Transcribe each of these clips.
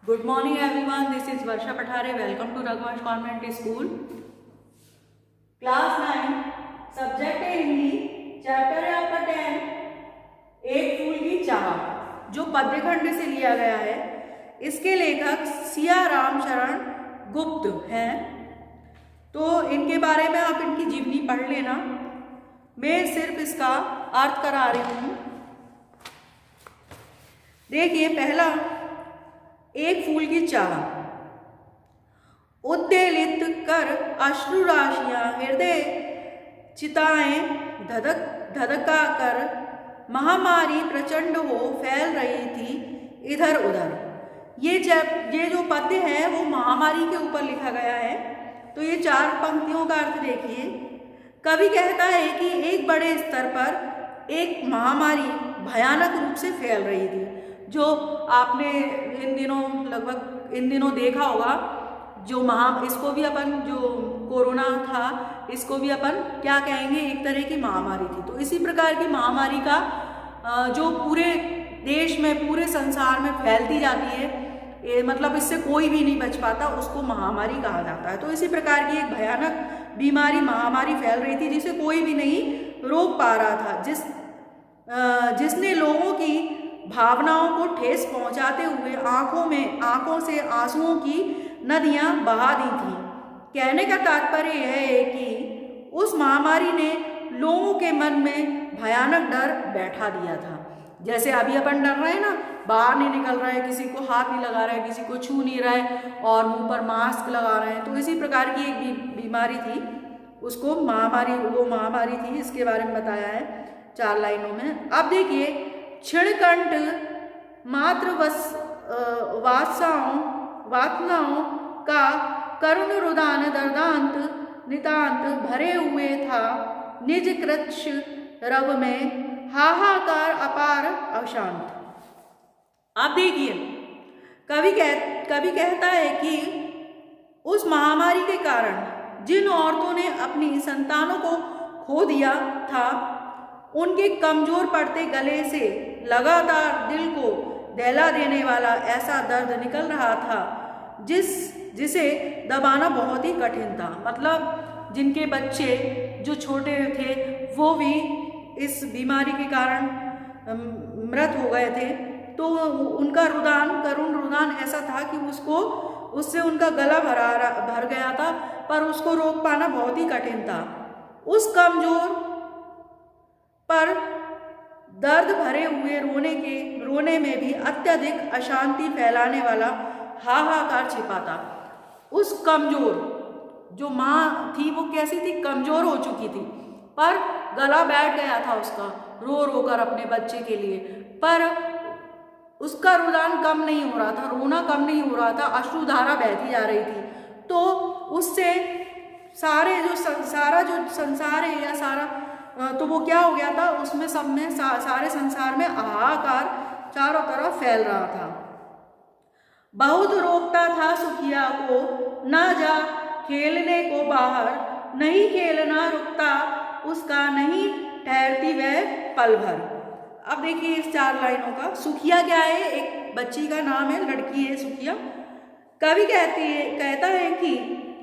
Good morning everyone, this is Varsha Pathare. Welcome to Raghuvansh Convent School. Class 9, Subject है Hindi, chapter है आपका 10, एक फूल की चाह, जो पद्य खंड से लिया गया है। इसके लेखक सिया राम शरण गुप्त हैं। तो इनके बारे में आप इनकी जीवनी पढ़ लेना, मैं सिर्फ इसका अर्थ करा रही हूँ। देखिए, पहला, एक फूल की चाह। उद्वेलित कर अश्रु राशियां हृदय चिताएं धधका कर महामारी प्रचंड हो फैल रही थी इधर उधर। ये जो पद्य है वो महामारी के ऊपर लिखा गया है। तो ये 4 पंक्तियों का अर्थ देखिए। कवि कहता है कि एक बड़े स्तर पर एक महामारी भयानक रूप से फैल रही थी, जो आपने इन दिनों देखा होगा। जो इसको भी अपन, जो कोरोना था, इसको भी अपन क्या कहेंगे, एक तरह की महामारी थी। तो इसी प्रकार की महामारी का जो पूरे देश में, पूरे संसार में फैलती जाती है, मतलब इससे कोई भी नहीं बच पाता, उसको महामारी कहा जाता है। तो इसी प्रकार की एक भयानक बीमारी, महामारी फैल रही थी, जिसे कोई भी नहीं रोक पा रहा था, जिसने लोगों की भावनाओं को ठेस पहुंचाते हुए आंखों से आंसुओं की नदियां बहा दी थी। कहने का तात्पर्य यह है कि उस महामारी ने लोगों के मन में भयानक डर बैठा दिया था। जैसे अभी अपन डर रहे हैं ना, बाहर नहीं निकल रहा है, किसी को हाथ नहीं लगा रहा है, किसी को छू नहीं रहा है और मुंह पर मास्क लगा रहे हैं। तो इसी प्रकार की एक बीमारी थी, उसको वो महामारी थी। इसके बारे में बताया है 4 लाइनों में। अब देखिए, क्षणकंठ मात्र वासनाओं का करुण रुदान दर्दांत नितांत भरे हुए था। निज कृच्छ रव में हाहाकार अपार अशांत। अब देखिए, कवि कहता है कि उस महामारी के कारण जिन औरतों ने अपनी संतानों को खो दिया था, उनके कमजोर पड़ते गले से लगातार दिल को दहला देने वाला ऐसा दर्द निकल रहा था, जिसे दबाना बहुत ही कठिन था। मतलब जिनके बच्चे जो छोटे थे वो भी इस बीमारी के कारण मृत हो गए थे, तो उनका करुण रुदान ऐसा था कि उससे उनका गला भर गया था, पर उसको रोक पाना बहुत ही कठिन था। उस कमजोर पर दर्द भरे हुए रोने में भी अत्यधिक अशांति फैलाने वाला हाहाकार छिपा था। उस कमजोर जो माँ थी, वो कैसी थी, कमजोर हो चुकी थी, पर गला बैठ गया था उसका, रो रो कर अपने बच्चे के लिए। पर उसका रुदान कम नहीं हो रहा था, रोना कम नहीं हो रहा था, अश्रुधारा बहती जा रही थी। तो उससे सारा जो संसार है, या सारा, तो वो क्या हो गया था, उसमें सब में सारे संसार में हाहाकार चारों तरफ फैल रहा था। बहुत रोकता था सुखिया को, ना जा खेलने को बाहर, नहीं खेलना रुकता उसका, नहीं ठहरती वह पल भर। अब देखिए इस 4 लाइनों का। सुखिया क्या है? एक बच्ची का नाम है, लड़की है सुखिया। कवि कहता है कि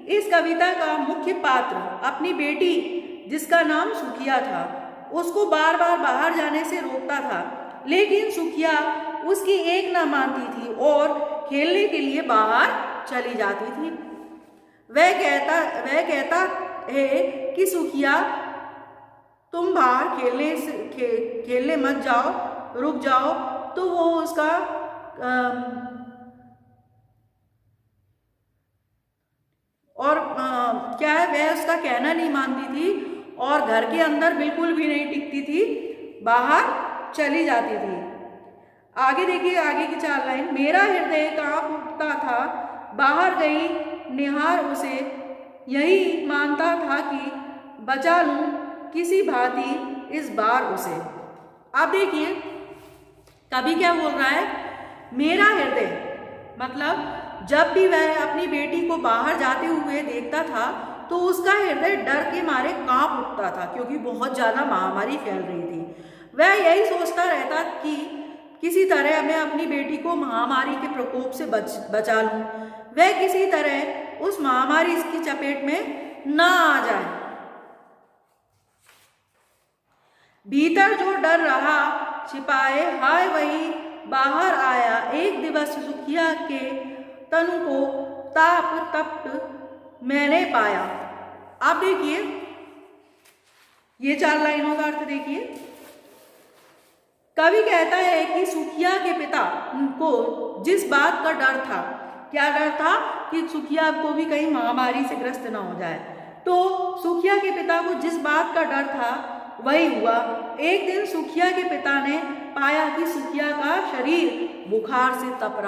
इस कविता का मुख्य पात्र अपनी बेटी, जिसका नाम सुखिया था, उसको बार बार बाहर जाने से रोकता था, लेकिन सुखिया उसकी एक ना मानती थी और खेलने के लिए बाहर चली जाती थी। वह कहता है कि सुखिया, तुम बाहर खेलने मत जाओ, रुक जाओ। तो वो उसका क्या है, वह उसका कहना नहीं मानती थी और घर के अंदर बिल्कुल भी नहीं टिकती थी, बाहर चली जाती थी। आगे देखिए, आगे की 4 लाइन। मेरा हृदय कांप उठता था, बाहर गई निहार उसे, यही मानता था कि बचा लूं किसी भांति इस बार उसे। अब देखिए कवि क्या बोल रहा है, मेरा हृदय, मतलब जब भी वह अपनी बेटी को बाहर जाते हुए देखता था तो उसका हृदय डर के मारे कांप उठता था, क्योंकि बहुत ज़्यादा महामारी फैल रही थी। वह यही सोचता रहता कि किसी तरह मैं अपनी बेटी को महामारी के प्रकोप से बचा लूं, वह किसी तरह उस महामारी की चपेट में ना आ जाए। भीतर जो डर रहा छिपाए, हाय वही बाहर आया। एक दिवस सुखिया के तनु को ताप तप्त मैंने पाया। आप देखिए ये 4 लाइनों का अर्थ देखिए। कवि कहता है कि सुखिया के पिता को जिस बात का डर था, क्या डर था कि सुखिया को भी कहीं महामारी से ग्रस्त ना हो जाए, तो सुखिया के पिता को जिस बात का डर था वही हुआ। एक दिन सुखिया के पिता ने पाया कि सुखिया का शरीर बुखार से तप रहा।